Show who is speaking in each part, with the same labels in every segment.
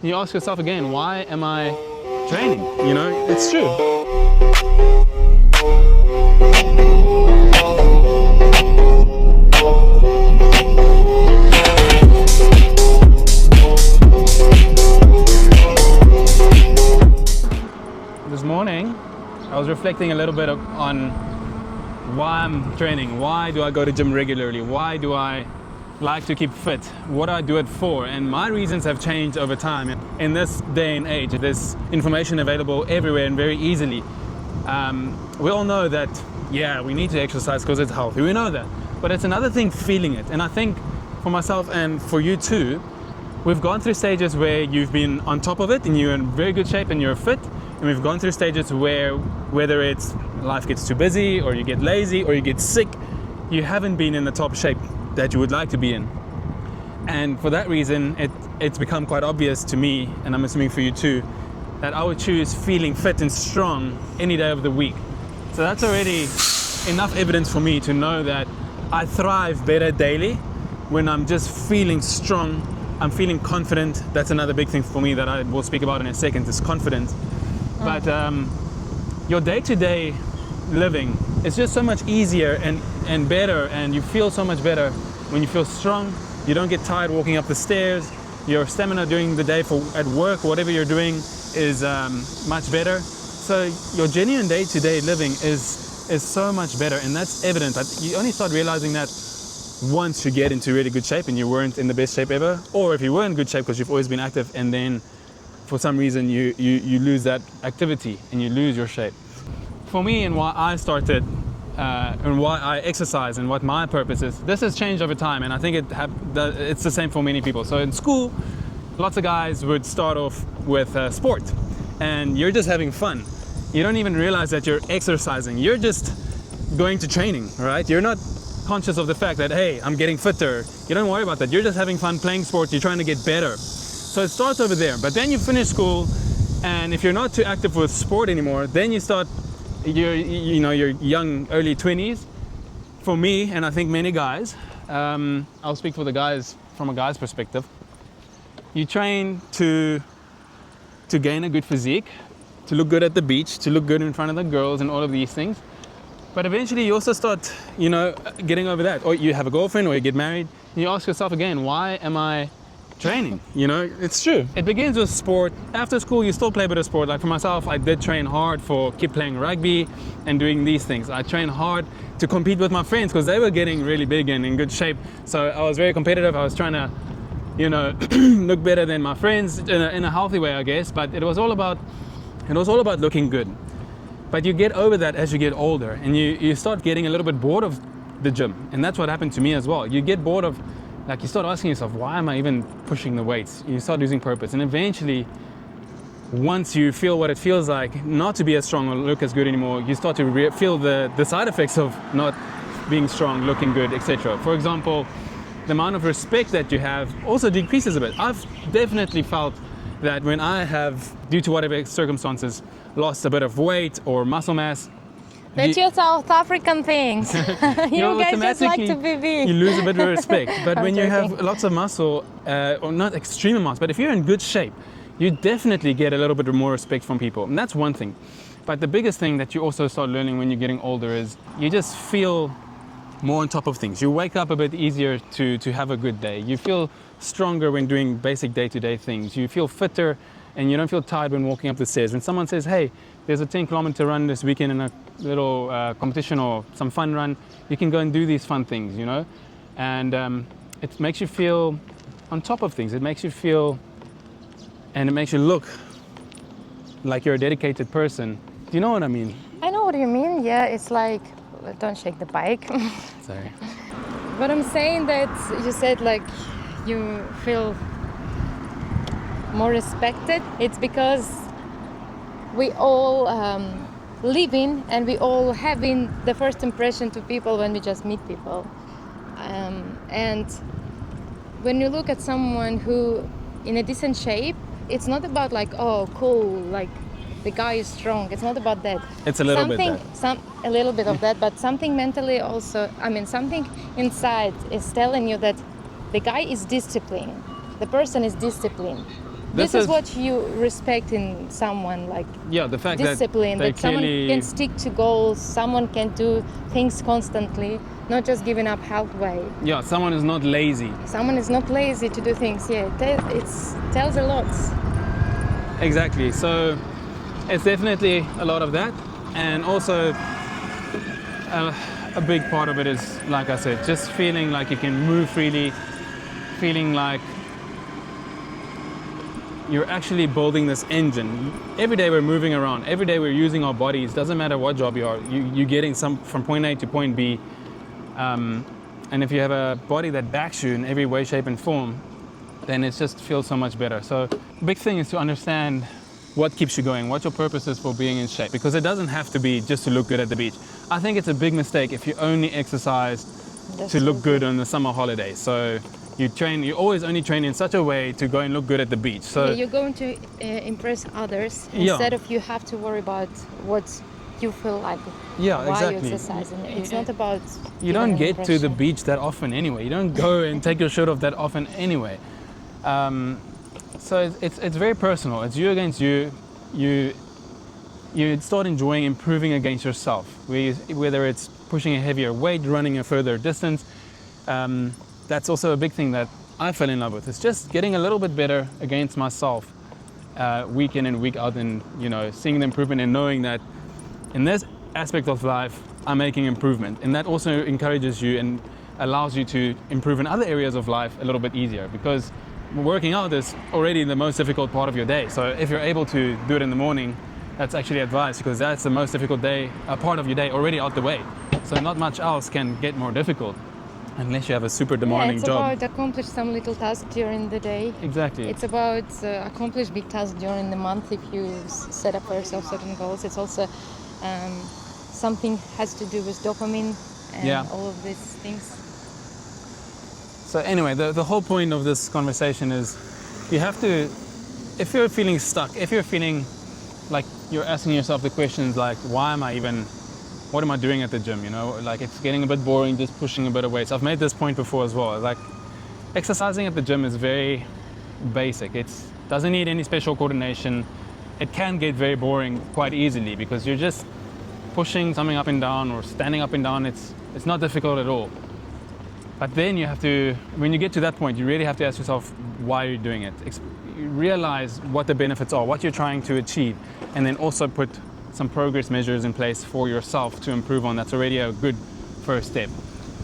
Speaker 1: You ask yourself again, why am I training? You know, it's true. This morning, I was reflecting a little bit on why I'm training. Why do I go to gym regularly? Why do I like to keep fit? What do I do it for? And my reasons have changed over time. In this day and age, there's information available everywhere and very easily. We all know that, yeah, we need to exercise because it's healthy. We know that. But it's another thing feeling it. And I think for myself and for you too, we've gone through stages where you've been on top of it and you're in very good shape and you're fit. And we've gone through stages where, whether it's life gets too busy or you get lazy or you get sick, you haven't been in the top shape that you would like to be in. And for that reason, it's become quite obvious to me, and I'm assuming for you too, that I would choose feeling fit and strong any day of the week. So that's already enough evidence for me to know that I thrive better daily when I'm just feeling strong, I'm feeling confident. That's another big thing for me that I will speak about in a second, is confidence. But your day-to-day living is just so much easier and better, and you feel so much better when you feel strong. You don't get tired walking up the stairs. Your stamina during the day at work, whatever you're doing, is much better. So your genuine day-to-day living is so much better, and that's evident. You only start realizing that once you get into really good shape and you weren't in the best shape ever, or if you were in good shape because you've always been active, and then for some reason you lose that activity and you lose your shape. For me, and why I started and why I exercise and what my purpose is, this has changed over time, and I think it's the same for many people. So in school, lots of guys would start off with sport, and you're just having fun. You don't even realize that you're exercising. You're just going to training, right? You're not conscious of the fact that, hey, I'm getting fitter. You don't worry about that. You're just having fun playing sport. You're trying to get better. So it starts over there. But then you finish school, and if you're not too active with sport anymore, then you start your young, early 20s. For me, and I think many guys, I'll speak for the guys from a guy's perspective, you train to gain a good physique, to look good at the beach, to look good in front of the girls and all of these things. But eventually you also start, getting over that. Or you have a girlfriend or you get married, and you ask yourself again, why am I training? It's true. It begins with sport. After school, you still play a bit of sport. Like for myself, I did train hard keep playing rugby and doing these things. I trained hard to compete with my friends because they were getting really big and in good shape. So I was very competitive. I was trying to, look better than my friends in a healthy way, I guess. But it was all about looking good. But you get over that as you get older, and you start getting a little bit bored of the gym. And that's what happened to me as well. You get bored of, you start asking yourself, why am I even pushing the weights? You start losing purpose. And eventually, once you feel what it feels like not to be as strong or look as good anymore, you start to feel the side effects of not being strong, looking good, etc. For example, the amount of respect that you have also decreases a bit. I've definitely felt that when I have, due to whatever circumstances, lost a bit of weight or muscle mass.
Speaker 2: That's your South African things. You guys just like to be big.
Speaker 1: You lose a bit of respect. But when you
Speaker 2: joking.
Speaker 1: have lots of muscle, or not extreme amounts, but if you're in good shape, you definitely get a little bit more respect from people. And that's one thing. But the biggest thing that you also start learning when you're getting older is you just feel more on top of things. You wake up a bit easier to have a good day. You feel stronger when doing basic day-to-day things. You feel fitter, and you don't feel tired when walking up the stairs. When someone says, hey, there's a 10-kilometer run this weekend in a little competition or some fun run, you can go and do these fun things, And it makes you feel on top of things. It makes you feel, and it makes you look like you're a dedicated person. Do you know what I mean?
Speaker 2: I know what you mean. Yeah, it's like, don't shake the bike.
Speaker 1: Sorry.
Speaker 2: But I'm saying that you said you feel more respected. It's because we all live in, and we all having the first impression to people when we just meet people. And when you look at someone who in a decent shape, it's not about oh cool, the guy is strong. It's not about that.
Speaker 1: It's a little bit that.
Speaker 2: A little bit of that, but something mentally also, something inside is telling you that the guy is disciplined. The person is disciplined. This is what you respect in someone, like
Speaker 1: the fact
Speaker 2: discipline,
Speaker 1: that
Speaker 2: someone can stick to goals, someone can do things constantly, not just giving up halfway.
Speaker 1: Yeah, someone is not lazy.
Speaker 2: Someone is not lazy to do things. Yeah, it tells a lot.
Speaker 1: Exactly. So it's definitely a lot of that, and also a big part of it is, like I said, just feeling like you can move freely, feeling like you're actually building this engine. Every day we're moving around. Every day we're using our bodies. Doesn't matter what job you are. You're getting some from point A to point B. And if you have a body that backs you in every way, shape, and form, then it just feels so much better. So the big thing is to understand what keeps you going, what your purpose is for being in shape, because it doesn't have to be just to look good at the beach. I think it's a big mistake if you only exercise to look good on the summer holidays. So you always only train in such a way to go and look good at the beach. So
Speaker 2: you're going to impress others instead of you have to worry about what you feel like while you're exercising. It's not about
Speaker 1: you don't get to the beach that often anyway. You don't go and take your shirt off that often anyway. So it's very personal. It's you against you. You start enjoying improving against yourself, whether it's pushing a heavier weight, running a further distance. That's also a big thing that I fell in love with. It's just getting a little bit better against myself, week in and week out, and seeing the improvement and knowing that in this aspect of life I'm making improvement, and that also encourages you and allows you to improve in other areas of life a little bit easier, because working out is already the most difficult part of your day. So if you're able to do it in the morning, that's actually advice, because that's the most difficult part of your day already out the way. So not much else can get more difficult unless you have a super demanding job.
Speaker 2: It's about accomplish some little task during the day.
Speaker 1: Exactly.
Speaker 2: It's about accomplish big tasks during the month if you set up for yourself certain goals. It's also something has to do with dopamine and all of these things.
Speaker 1: So anyway, the whole point of this conversation is you have to, if you're feeling stuck, if you're feeling like you're asking yourself the questions like, what am I doing at the gym? Like it's getting a bit boring, just pushing a bit of weights. I've made this point before as well. Like exercising at the gym is very basic. It doesn't need any special coordination. It can get very boring quite easily because you're just pushing something up and down or standing up and down. It's not difficult at all. But then you have to, when you get to that point, you really have to ask yourself why you're doing it. You realize what the benefits are, what you're trying to achieve, and then also put some progress measures in place for yourself to improve on. That's already a good first step.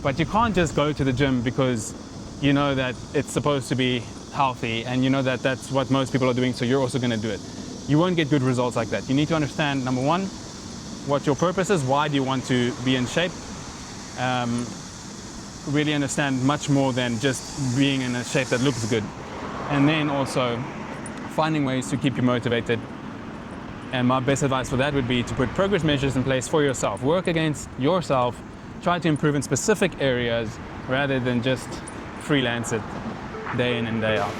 Speaker 1: But you can't just go to the gym because you know that it's supposed to be healthy and you know that that's what most people are doing, so you're also going to do it. You won't get good results like that. You need to understand, number one, what your purpose is, why do you want to be in shape. Really understand much more than just being in a shape that looks good. And then also finding ways to keep you motivated. And my best advice for that would be to put progress measures in place for yourself. Work against yourself, try to improve in specific areas rather than just freelance it day in and day out.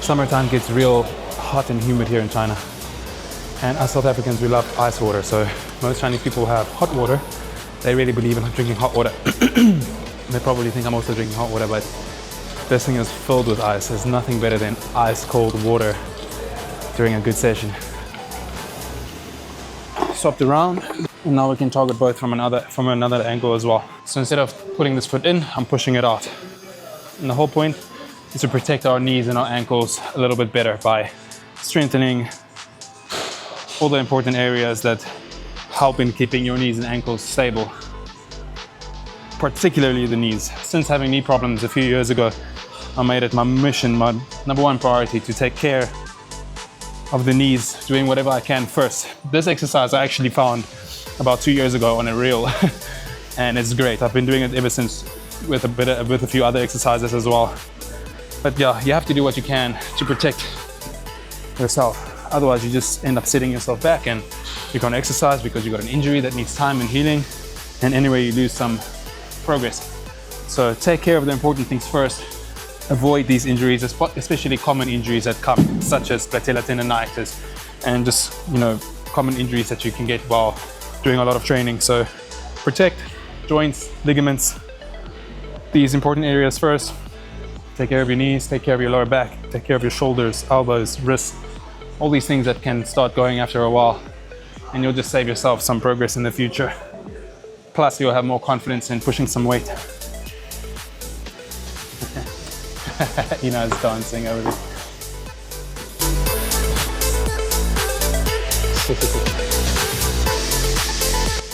Speaker 1: Summertime gets real hot and humid here in China. And us South Africans, we love ice water. So most Chinese people have hot water. They really believe in drinking hot water. They probably think I'm also drinking hot water, but this thing is filled with ice. There's nothing better than ice cold water during a good session. Swapped around, and now we can target both from another angle as well. So instead of putting this foot in, I'm pushing it out. And the whole point is to protect our knees and our ankles a little bit better by strengthening all the important areas that help in keeping your knees and ankles stable, particularly the knees. Since having knee problems a few years ago, I made it my mission, my number one priority, to take care of the knees, doing whatever I can first. This exercise I actually found about 2 years ago on a reel, and it's great. I've been doing it ever since with a few other exercises as well. But yeah, you have to do what you can to protect yourself. Otherwise, you just end up setting yourself back and you can't exercise because you got an injury that needs time and healing. And anyway, you lose some progress. So take care of the important things first. avoid these injuries, especially common injuries that come, such as patella tendonitis, and just, common injuries that you can get while doing a lot of training. So protect joints, ligaments, these important areas first. Take care of your knees, take care of your lower back, take care of your shoulders, elbows, wrists, all these things that can start going after a while, and you'll just save yourself some progress in the future. Plus, you'll have more confidence in pushing some weight. Ina's dancing over there.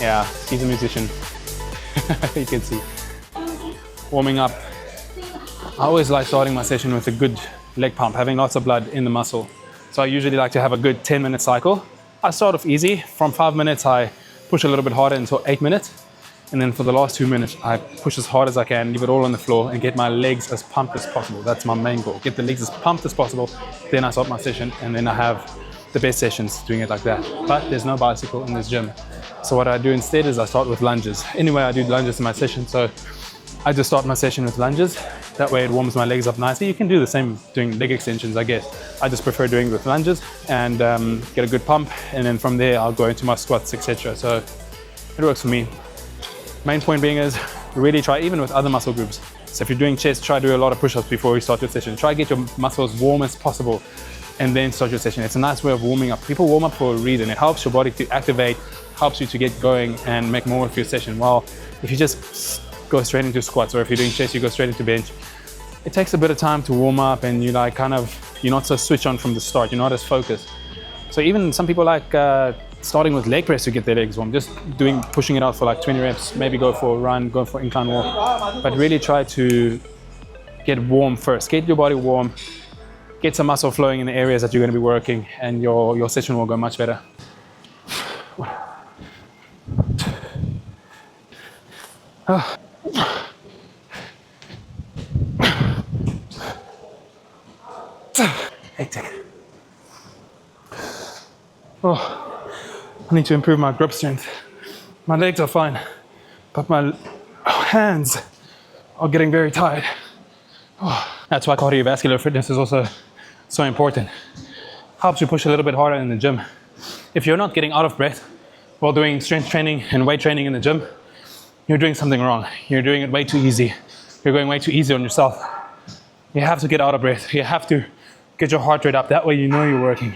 Speaker 1: Yeah, he's a musician. You can see. Warming up. I always like starting my session with a good leg pump, having lots of blood in the muscle. So I usually like to have a good 10-minute cycle. I start off easy. From 5 minutes, I push a little bit harder until 8 minutes. And then for the last 2 minutes, I push as hard as I can, leave it all on the floor, and get my legs as pumped as possible. That's my main goal. Get the legs as pumped as possible. Then I start my session, and then I have the best sessions doing it like that. But there's no bicycle in this gym. So what I do instead is I start with lunges. Anyway, I do lunges in my session. So I just start my session with lunges. That way it warms my legs up nicely. You can do the same doing leg extensions, I guess. I just prefer doing it with lunges and get a good pump. And then from there, I'll go into my squats, etc. So it works for me. Main point being is really try, even with other muscle groups. So if you're doing chest, try to do a lot of push-ups before you start your session. Try to get your muscles warm as possible and then start your session. It's a nice way of warming up. People warm up for a reason. It helps your body to activate, helps you to get going and make more of your session. While if you just go straight into squats, or if you're doing chest, you go straight into bench, it takes a bit of time to warm up, and you're not so switch on from the start. You're not as focused. So even some people like starting with leg press to get their legs warm, just pushing it out for like 20 reps, maybe go for a run, go for incline walk, but really try to get warm first. Get your body warm, get some muscle flowing in the areas that you're going to be working, and your session will go much better. Hectic. I need to improve my grip strength. My legs are fine, but my hands are getting very tired. That's why cardiovascular fitness is also so important. Helps you push a little bit harder in the gym. If you're not getting out of breath while doing strength training and weight training in the gym, you're doing something wrong. You're doing it way too easy. You're going way too easy on yourself. You have to get out of breath. You have to get your heart rate up. That way you know you're working.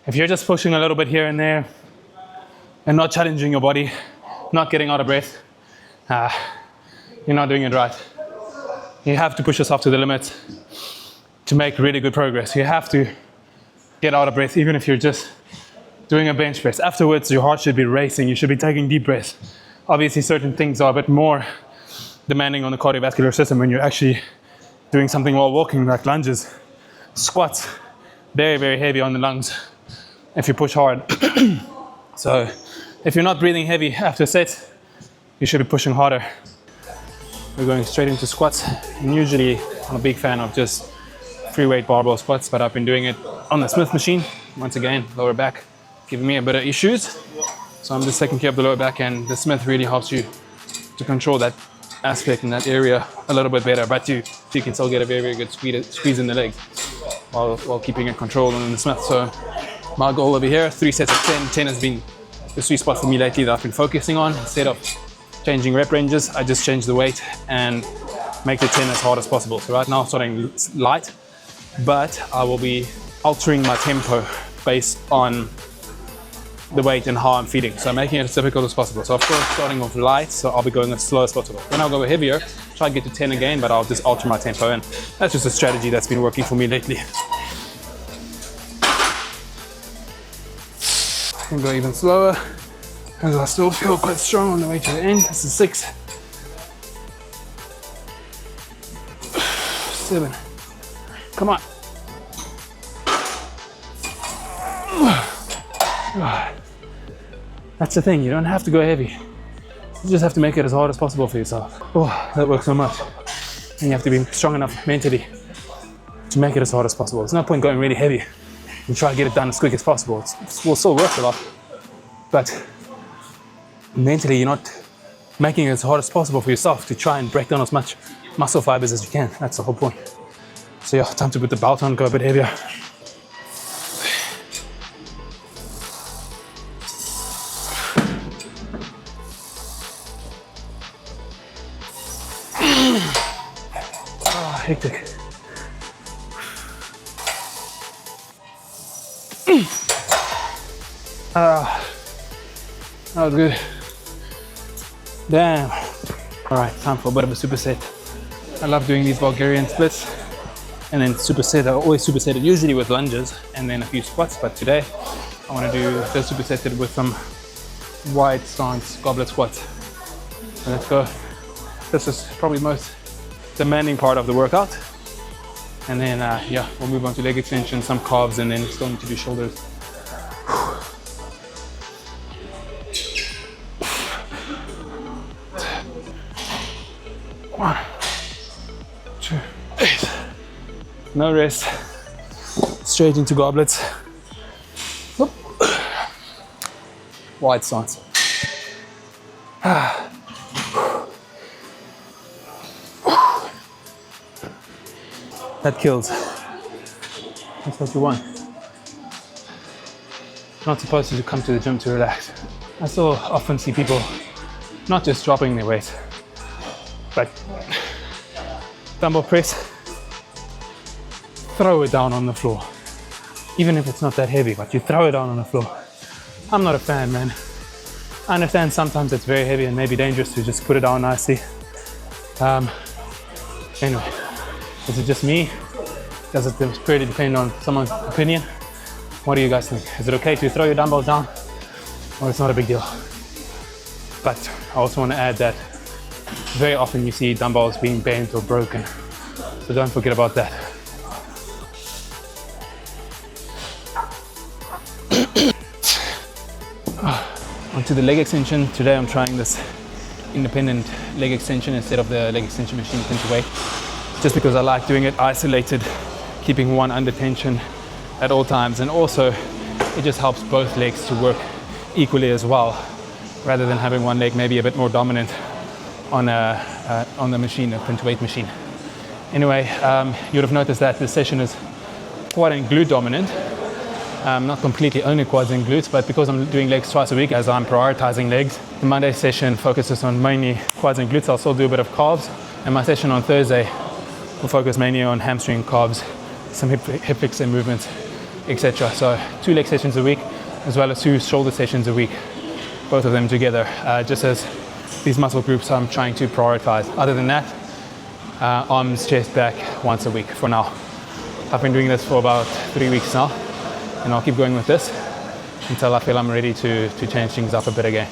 Speaker 1: If you're just pushing a little bit here and there and not challenging your body, not getting out of breath, you're not doing it right. You have to push yourself to the limit to make really good progress. You have to get out of breath, even if you're just doing a bench press. Afterwards, your heart should be racing. You should be taking deep breaths. Obviously, certain things are a bit more demanding on the cardiovascular system when you're actually doing something while walking, like lunges. Squats, very, very heavy on the lungs if you push hard. So if you're not breathing heavy after a set, you should be pushing harder. We're going straight into squats. And usually I'm a big fan of just free weight barbell squats, but I've been doing it on the Smith machine. Once again, lower back giving me a bit of issues. So I'm just taking care of the lower back, and the Smith really helps you to control that aspect in that area a little bit better, but you can still get a very, very good squeeze in the legs while keeping it controlled on the Smith. So my goal over here, 3 sets of 10. 10 has been the sweet spot for me lately that I've been focusing on. Instead of changing rep ranges, I just change the weight and make the 10 as hard as possible. So right now I'm starting light, but I will be altering my tempo based on the weight and how I'm feeding. So I'm making it as difficult as possible. So of course, starting off light, so I'll be going as slow as possible. Then I'll go heavier, try to get to 10 again, but I'll just alter my tempo, and that's just a strategy that's been working for me lately. I can go even slower, because I still feel quite strong on the way to the end. This is 6. 7. Come on. That's the thing, you don't have to go heavy. You just have to make it as hard as possible for yourself. Oh, that works so much. And you have to be strong enough mentally to make it as hard as possible. There's no point going really heavy and try to get it done as quick as possible. It will still work a lot, but mentally you're not making it as hard as possible for yourself to try and break down as much muscle fibers as you can. That's the whole point. So yeah, time to put the belt on, go a bit heavier. Oh, hectic. That was good. Damn. All right, time for a bit of a superset. I love doing these Bulgarian splits and then superset. I always superset it usually with lunges and then a few squats, but today I want to do the supersetted with some wide stance goblet squats. So let's go. This is probably the most demanding part of the workout. And then yeah, we'll move on to leg extension, some calves, and then still need to do shoulders. One, two, eight. No rest. Straight into goblets. Whoop. Wide stance. That kills. That's what you want. Not supposed to come to the gym to relax. I still often see people not just dropping their weight, but dumbbell press, throw it down on the floor. Even if it's not that heavy, but you throw it down on the floor. I'm not a fan, man. I understand sometimes it's very heavy and maybe dangerous to just put it down nicely. Anyway, is it just me? Does it really depend on someone's opinion? What do you guys think? Is it okay to throw your dumbbells down? Or it's not a big deal? But I also want to add that very often you see dumbbells being bent or broken. So don't forget about that. Onto the leg extension. Today I'm trying this independent leg extension instead of the leg extension machine pinch weight. Just because I like doing it isolated, keeping one under tension at all times. And also it just helps both legs to work equally as well, rather than having one leg maybe a bit more dominant on the machine, a pinch weight machine. Anyway, you would have noticed that this session is quad and glute dominant. Not completely only quads and glutes, but because I'm doing legs twice a week, as I'm prioritizing legs, the Monday session focuses on mainly quads and glutes. I'll still do a bit of calves, and my session on Thursday will focus mainly on hamstring, calves, some hip flexor movements, etc. So 2 leg sessions a week, as well as 2 shoulder sessions a week, both of them together, just as these muscle groups I'm trying to prioritize. Other than that, arms, chest, back once a week for now. I've been doing this for about 3 weeks now, and I'll keep going with this until I feel I'm ready to change things up a bit again.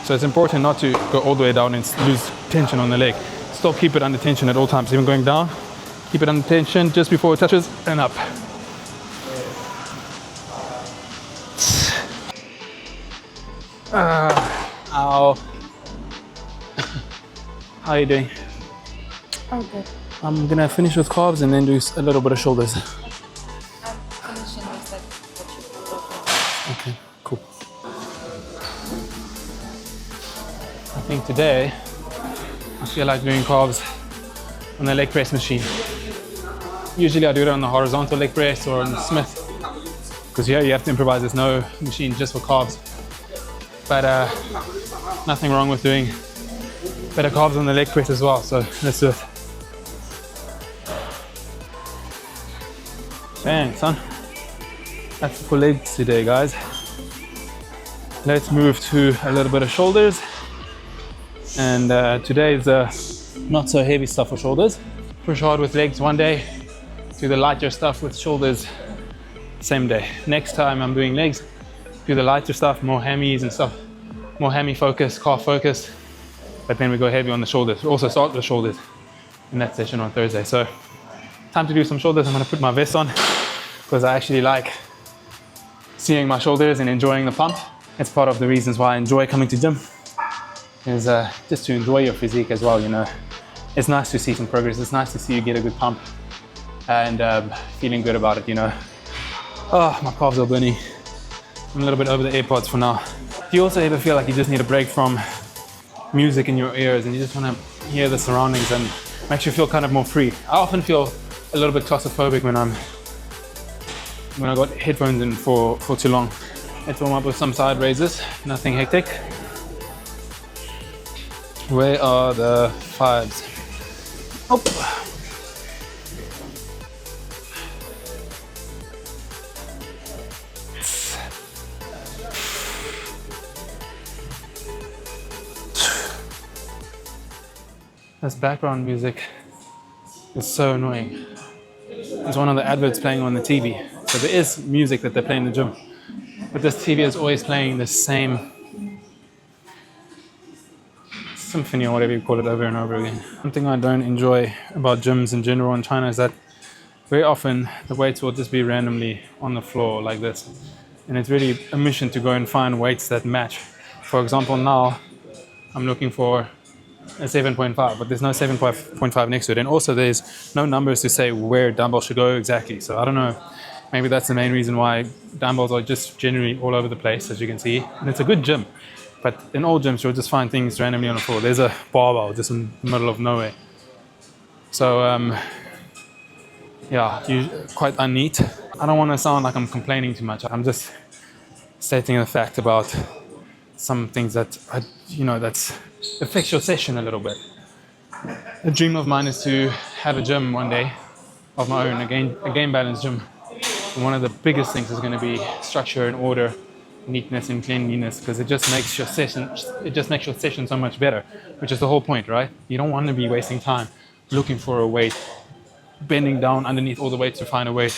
Speaker 1: So it's important not to go all the way down and lose tension on the leg. Still keep it under tension at all times. Even going down, keep it under tension just before it touches and up. Ow. How are you doing?
Speaker 2: Oh, good.
Speaker 1: I'm gonna finish with calves and then do a little bit of shoulders.
Speaker 2: I'm finishing with that.
Speaker 1: Okay, cool. I think today I feel like doing calves on the leg press machine. Usually I do it on the horizontal leg press or on the Smith, because here you have to improvise. There's no machine just for calves. But nothing wrong with doing better calves on the leg press as well. So let's do it. Dang, son. That's it for legs today, guys. Let's move to a little bit of shoulders. And today is not so heavy stuff for shoulders. Push hard with legs one day, do the lighter stuff with shoulders same day. Next time I'm doing legs, do the lighter stuff, more hammies and stuff, more hammy focus, calf focus, but then we go heavy on the shoulders. We also start with shoulders in that session on Thursday. So time to do some shoulders. I'm gonna put my vest on because I actually like seeing my shoulders and enjoying the pump. It's part of the reasons why I enjoy coming to gym, is just to enjoy your physique as well, you know. It's nice to see some progress. It's nice to see you get a good pump and feeling good about it, you know. Oh, my calves are burning. I'm a little bit over the AirPods for now. Do you also ever feel like you just need a break from music in your ears and you just want to hear the surroundings, and makes you feel kind of more free. I often feel a little bit claustrophobic when I got headphones in for too long. Let's warm up with some side raises, nothing hectic. Where are the fives? Oh. This background music is so annoying. There's one of the adverts playing on the TV. So there is music that they play in the gym. But this TV is always playing the same symphony or whatever you call it over and over again. One thing I don't enjoy about gyms in general in China is that very often the weights will just be randomly on the floor like this. And it's really a mission to go and find weights that match. For example, now I'm looking for a 7.5, but there's no 7.5 next to it. And also there's no numbers to say where dumbbells should go exactly. So I don't know, maybe that's the main reason why dumbbells are just generally all over the place, as you can see. And it's a good gym, but in all gyms you'll just find things randomly on the floor. There's a barbell just in the middle of nowhere. So yeah, quite unneat. I don't want to sound like I'm complaining too much. I'm just stating the fact about some things that that's affects your session a little bit. A dream of mine is to have a gym one day of my own, a game balanced gym. And one of the biggest things is going to be structure and order, neatness and cleanliness, because it just makes your session so much better, which is the whole point, right? You don't want to be wasting time looking for a weight, bending down underneath all the weights to find a weight,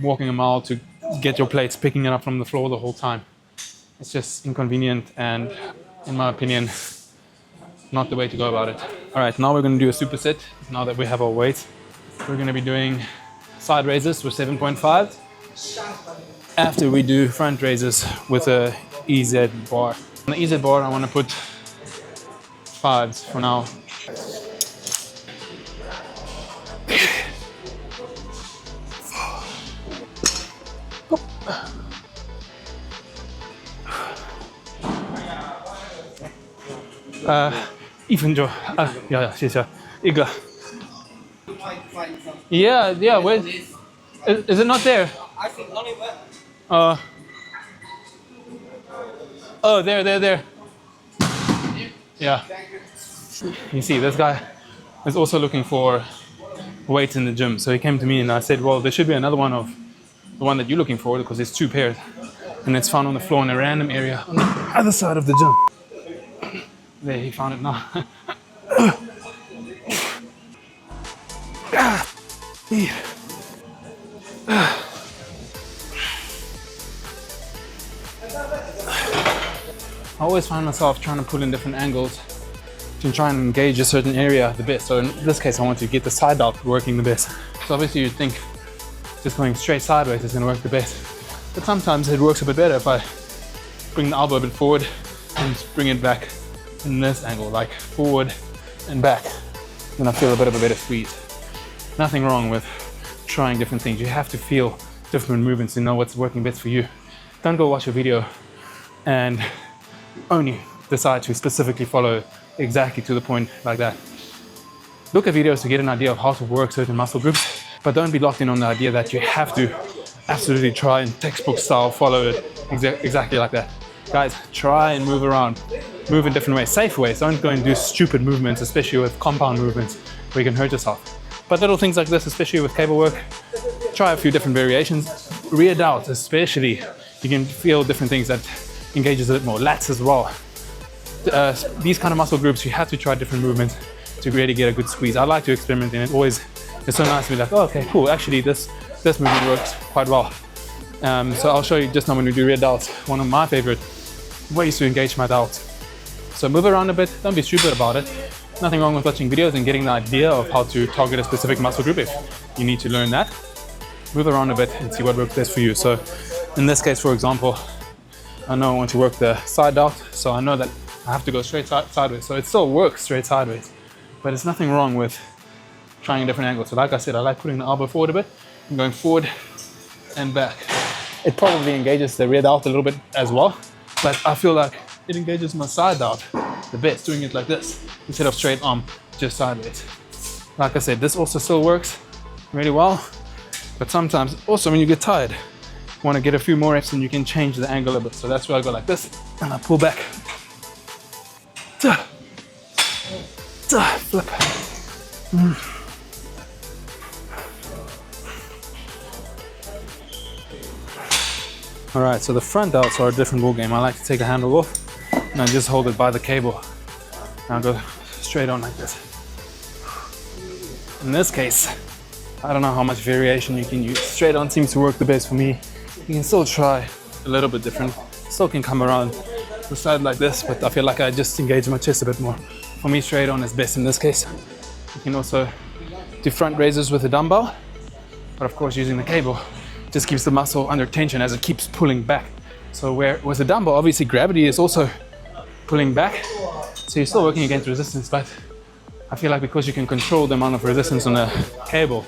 Speaker 1: walking a mile to get your plates, picking it up from the floor the whole time. It's just inconvenient and, in my opinion, not the way to go about it. All right, now we're going to do a superset. Now that we have our weights, we're going to be doing side raises with 7.5 after we do front raises with a EZ bar. On the EZ bar, I want to put fives for now. Even Joe, yeah, 谢谢，一个。Yeah, where is it not there?
Speaker 3: I think only one.
Speaker 1: Oh, there. Yeah. You see, this guy is also looking for weights in the gym. So he came to me and I said, well, there should be another one of the one that you're looking for, because there's two pairs. And it's found on the floor in a random area on the other side of the gym. There, he found it now. I always find myself trying to pull in different angles to try and engage a certain area the best. So in this case, I want to get the side out working the best. So obviously you'd think just going straight sideways is going to work the best. But sometimes it works a bit better if I bring the elbow a bit forward and bring it back in this angle, like forward and back. Then I feel a bit of a better squeeze. Nothing wrong with trying different things. You have to feel different movements to know what's working best for you. Don't go watch a video and only decide to specifically follow exactly to the point like that. Look at videos to get an idea of how to work certain muscle groups, but don't be locked in on the idea that you have to absolutely try and textbook style follow it exactly like that. Guys, try and move around. Move in different ways, safe ways. Don't go and do stupid movements, especially with compound movements where you can hurt yourself. But little things like this, especially with cable work, try a few different variations. Rear out, especially, you can feel different things that engages a bit more. Lats as well. These kind of muscle groups, you have to try different movements to really get a good squeeze. I like to experiment, and it's so nice to be like, oh, okay, cool. Actually, this movement works quite well. So I'll show you just now when we do rear delts, one of my favorite ways to engage my delts. So move around a bit, don't be stupid about it. Nothing wrong with watching videos and getting the idea of how to target a specific muscle group if you need to learn that. Move around a bit and see what works best for you. So in this case, for example, I know I want to work the side delt, so I know that I have to go straight sideways. So it still works straight sideways, but it's nothing wrong with trying a different angle. So like I said, I like putting the elbow forward a bit and going forward and back. It probably engages the rear delt a little bit as well, but I feel like it engages my side delt the best doing it like this instead of straight arm, just sideways. Like I said, this also still works really well, but sometimes also when you get tired, you want to get a few more reps and you can change the angle a bit. So that's where I go like this and I pull back. Flip. All right, so the front delts are a different ball game. I like to take a handle off and I just hold it by the cable. And I'll go straight on like this. In this case, I don't know how much variation you can use. Straight on seems to work the best for me. You can still try a little bit different. Still can come around the side like this, but I feel like I just engage my chest a bit more. For me, straight on is best in this case. You can also do front raises with a dumbbell, but of course using the cable just keeps the muscle under tension as it keeps pulling back. So where with the dumbbell, obviously gravity is also pulling back, so you're still working against resistance, but I feel like because you can control the amount of resistance on the cable,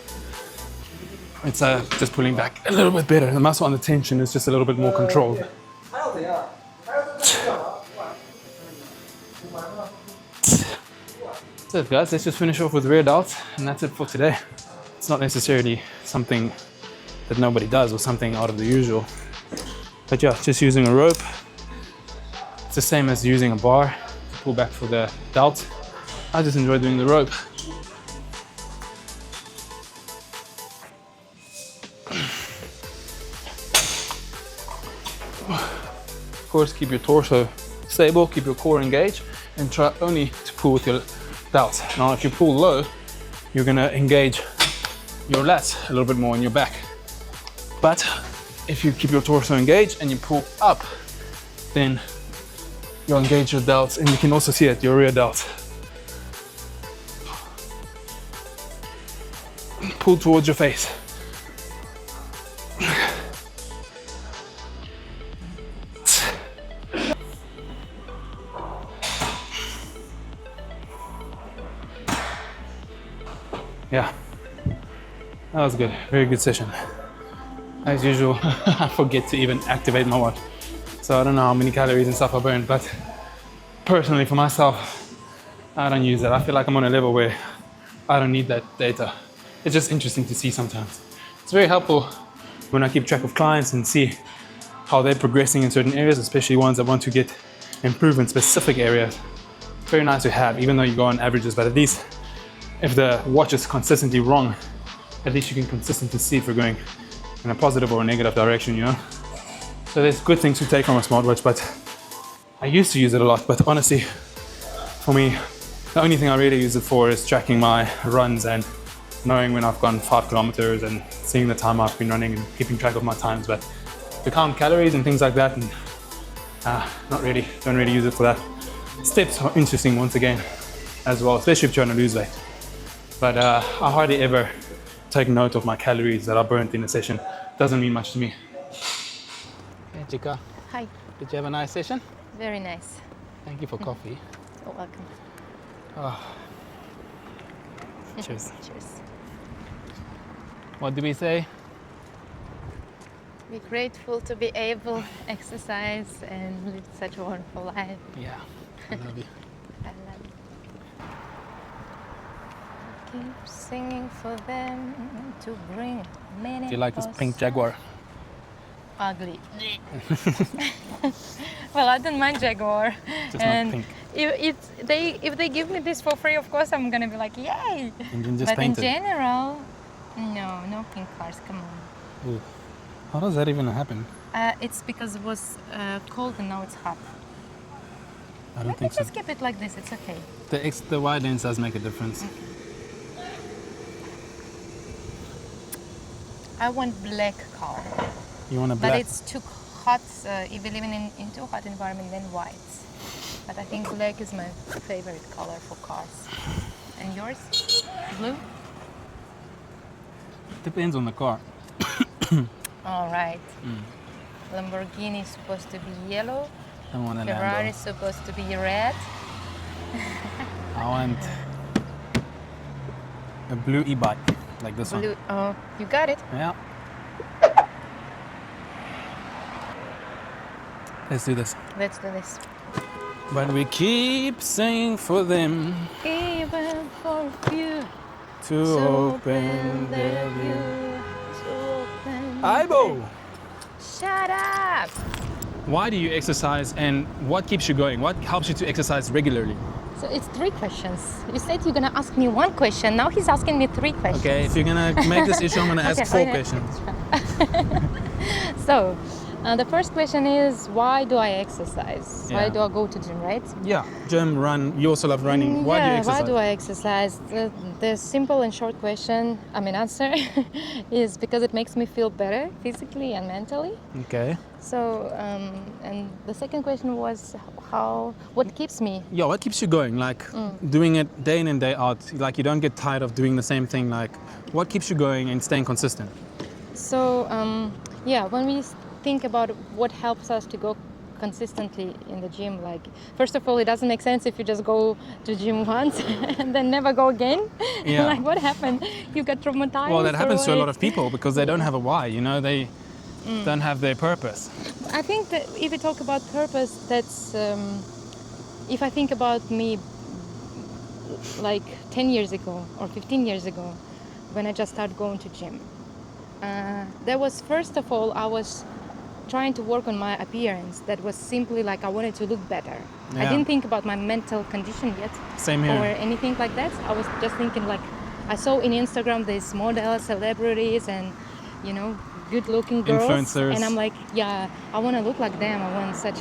Speaker 1: it's just pulling back a little bit better. The muscle under tension is just a little bit more controlled. That's it, guys. Let's just finish off with rear delts, and that's it for today. It's not necessarily something that nobody does or something out of the usual, but yeah, just using a rope. It's the same as using a bar to pull back for the delt. I just enjoy doing the rope. Of course, keep your torso stable, keep your core engaged, and try only to pull with your delts. Now, if you pull low, you're gonna engage your lats a little bit more in your back. But if you keep your torso engaged and you pull up, then you'll engage your delts, and you can also see it, your rear delts. Pull towards your face. Yeah, that was good. Very good session. As usual, I forget to even activate my watch. So I don't know how many calories and stuff I burned, but personally for myself, I don't use that. I feel like I'm on a level where I don't need that data. It's just interesting to see sometimes. It's very helpful when I keep track of clients and see how they're progressing in certain areas, especially ones that want to get improvement in specific areas. It's very nice to have, even though you go on averages, but at least if the watch is consistently wrong, at least you can consistently see if you're going in a positive or a negative direction, you know? So there's good things to take from a smartwatch, but I used to use it a lot, but honestly, for me, the only thing I really use it for is tracking my runs and knowing when I've gone 5 kilometers and seeing the time I've been running and keeping track of my times. But to count calories and things like that, and not really, don't really use it for that. Steps are interesting once again as well, especially if you're trying to lose weight. But I hardly ever take note of my calories that I burnt in a session. Doesn't mean much to me. Hey Chica.
Speaker 2: Hi.
Speaker 1: Did you have a nice session?
Speaker 2: Very nice.
Speaker 1: Thank you for coffee.
Speaker 2: You're welcome.
Speaker 1: Oh. Cheers.
Speaker 2: Cheers.
Speaker 1: What do we say?
Speaker 2: Be grateful to be able to exercise and live such a wonderful life.
Speaker 1: Yeah, I love you.
Speaker 2: I love you. Keep singing for them to bring many.
Speaker 1: Do you like this pink Jaguar?
Speaker 2: Ugly. Well, I don't mind Jaguar.
Speaker 1: Just
Speaker 2: and
Speaker 1: not pink.
Speaker 2: If they give me this for free, of course I'm gonna be like, yay!
Speaker 1: And then just
Speaker 2: But
Speaker 1: paint
Speaker 2: in
Speaker 1: it.
Speaker 2: general, no pink cars. Come on.
Speaker 1: Ooh. How does that even happen?
Speaker 2: It's because it was cold and now it's hot.
Speaker 1: I don't think so.
Speaker 2: Just keep it like this. It's okay.
Speaker 1: The wide lens does make a difference.
Speaker 2: I want black car,
Speaker 1: You want a black?
Speaker 2: but it's too hot. If you're living in too hot environment, then white. But I think black is my favorite color for cars. And yours? Blue?
Speaker 1: Depends on the car.
Speaker 2: All right. Lamborghini is supposed to be yellow.
Speaker 1: I want a
Speaker 2: Ferrari
Speaker 1: Lambo.
Speaker 2: is supposed to be red.
Speaker 1: I want a blue e-bike, like this
Speaker 2: Blue.
Speaker 1: one.
Speaker 2: Oh, you got it.
Speaker 1: Yeah. Let's do this.
Speaker 2: Let's do this.
Speaker 1: But we keep saying for them
Speaker 2: Even for few
Speaker 1: to open their view.
Speaker 2: to open
Speaker 1: Aibo!
Speaker 2: Shut up!
Speaker 1: Why do you exercise and what keeps you going? What helps you to exercise regularly?
Speaker 2: So it's 3 questions. You said you're gonna ask me 1 question. Now he's asking me 3 questions.
Speaker 1: Okay, if you're gonna make this issue, I'm gonna ask
Speaker 2: Okay,
Speaker 1: 4
Speaker 2: okay.
Speaker 1: questions.
Speaker 2: So, the first question is, why do I exercise? Why
Speaker 1: Yeah.
Speaker 2: do I go to gym, right?
Speaker 1: Yeah, gym, run. You also love running. Why do you exercise?
Speaker 2: Why do I exercise? The simple and short answer is because it makes me feel better physically and mentally.
Speaker 1: Okay.
Speaker 2: So, and the second question was what keeps me?
Speaker 1: Yeah, what keeps you going? Like doing it day in and day out. Like you don't get tired of doing the same thing. Like what keeps you going and staying consistent?
Speaker 2: So, when we think about what helps us to go consistently in the gym, like first of all, it doesn't make sense if you just go to gym once and then never go again.
Speaker 1: Yeah.
Speaker 2: Like what happened? You got traumatized?
Speaker 1: Well, that happens to a lot of
Speaker 2: what?
Speaker 1: people because they don't have a why. You know, they don't have their purpose.
Speaker 2: I think that if we talk about purpose, that's if I think about me like 10 years ago or 15 years ago when I just started going to gym. There was, first of all, I was trying to work on my appearance. That was simply like I wanted to look better. I
Speaker 1: Yeah.
Speaker 2: didn't think about my mental condition yet
Speaker 1: Same
Speaker 2: or
Speaker 1: here.
Speaker 2: anything like that. I was just thinking like I saw in Instagram these models, celebrities, and good looking girls.
Speaker 1: Influencers.
Speaker 2: And I'm like, yeah, I want to look like them. I want such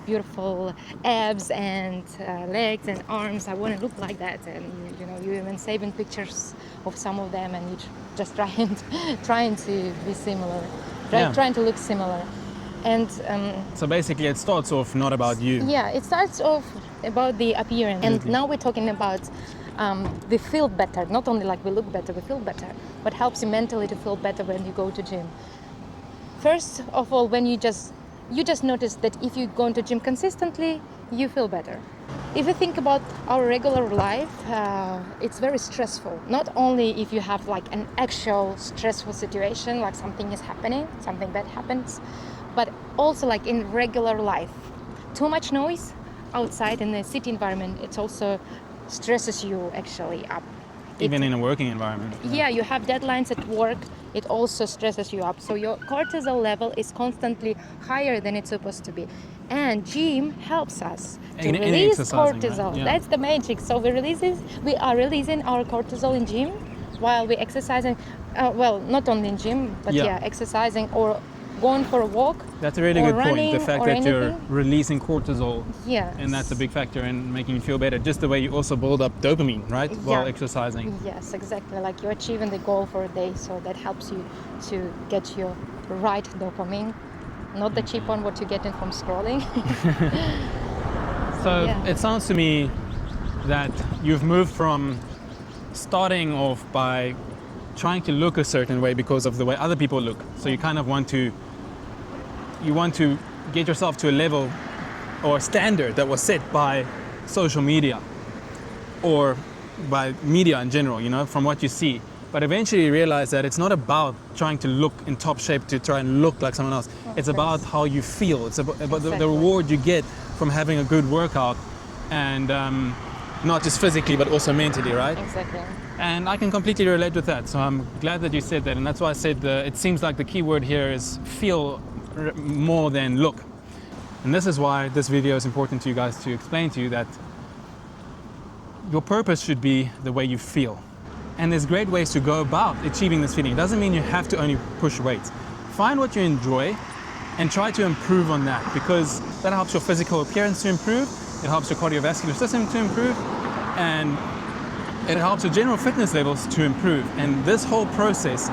Speaker 2: beautiful abs and legs and arms. I want to look like that. And you even saving pictures of some of them, and you just trying to be similar,
Speaker 1: Yeah.
Speaker 2: trying to look similar. And
Speaker 1: So basically, it starts off not about you.
Speaker 2: yeah, it starts off about the appearance, and now we're talking about we feel better. Not only like we look better, we feel better. What helps you mentally to feel better when you go to gym? First of all, when you just notice that if you go into gym consistently, you feel better. If you think about our regular life, it's very stressful. Not only if you have like an actual stressful situation, like something is happening, something bad happens, but also like in regular life. Too much noise outside in the city environment, it also stresses you actually up.
Speaker 1: Even in a working environment.
Speaker 2: Yeah, you have deadlines at work, it also stresses you up. So your cortisol level is constantly higher than it's supposed to be. And gym helps us to
Speaker 1: Any
Speaker 2: release
Speaker 1: exercising, right?
Speaker 2: cortisol.
Speaker 1: Yeah.
Speaker 2: That's the magic. So we are releasing our cortisol in gym while we're exercising. Not only in gym, but
Speaker 1: Yeah.
Speaker 2: exercising or going for a walk.
Speaker 1: That's a really
Speaker 2: or
Speaker 1: good point.
Speaker 2: running
Speaker 1: The fact
Speaker 2: or
Speaker 1: that you're
Speaker 2: anything.
Speaker 1: releasing cortisol,
Speaker 2: Yeah.
Speaker 1: and that's a big factor in making you feel better. Just the way you also build up dopamine, right? While
Speaker 2: Yeah.
Speaker 1: exercising.
Speaker 2: Yes, exactly. Like you're achieving the goal for a day, so that helps you to get your right dopamine, not the cheap one what you're getting from scrolling.
Speaker 1: So
Speaker 2: Yeah.
Speaker 1: it sounds to me that you've moved from starting off by trying to look a certain way because of the way other people look. So you kind of want to get yourself to a level or a standard that was set by social media or by media in general, from what you see. But eventually you realize that it's not about trying to look in top shape to try and look like someone else. It's about how you feel. It's about the
Speaker 2: Exactly.
Speaker 1: reward you get from having a good workout, and not just physically but also mentally, right?
Speaker 2: Exactly.
Speaker 1: And I can completely relate with that. So I'm glad that you said that, and that's why I said it seems like the key word here is feel more than look. And this is why this video is important to you guys, to explain to you that your purpose should be the way you feel. And there's great ways to go about achieving this feeling. It doesn't mean you have to only push weights. Find what you enjoy and try to improve on that, because that helps your physical appearance to improve, it helps your cardiovascular system to improve, and it helps your general fitness levels to improve. And this whole process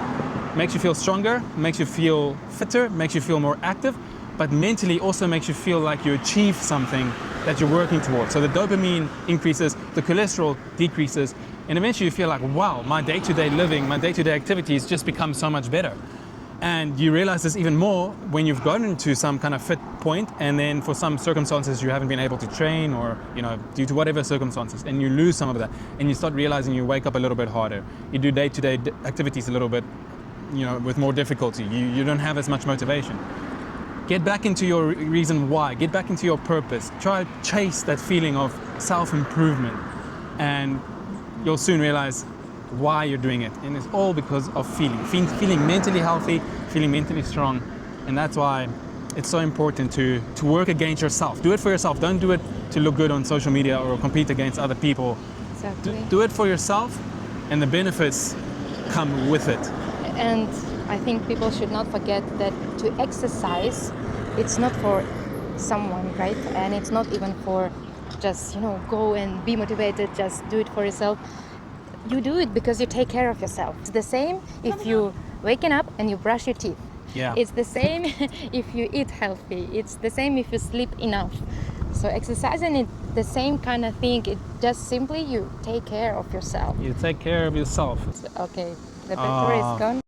Speaker 1: makes you feel stronger, makes you feel fitter, makes you feel more active, but mentally also makes you feel like you achieve something that you're working towards. So the dopamine increases, the cholesterol decreases, and eventually you feel like, wow, my day-to-day living, my day-to-day activities just become so much better. And you realize this even more when you've gotten to some kind of fit point, and then for some circumstances you haven't been able to train, or due to whatever circumstances, and you lose some of that, and you start realizing you wake up a little bit harder, you do day-to-day activities a little bit with more difficulty, you don't have as much motivation. Get back into your reason why. Get back into your purpose. Try to chase that feeling of self-improvement, and you'll soon realize why you're doing it. And it's all because of feeling mentally healthy, feeling mentally strong. And that's why it's so important to work against yourself. Do it for yourself. Don't do it to look good on social media or compete against other people.
Speaker 2: Exactly.
Speaker 1: Do it for yourself, and the benefits come with it.
Speaker 2: And I think people should not forget that to exercise, it's not for someone, right? And it's not even for just, go and be motivated, just do it for yourself. You do it because you take care of yourself. It's the same if you waking up and you brush your teeth.
Speaker 1: Yeah.
Speaker 2: It's the same if you eat healthy. It's the same if you sleep enough. So exercising is the same kind of thing. It just simply you take care of yourself.
Speaker 1: You take care of yourself.
Speaker 2: Okay, the battery is gone.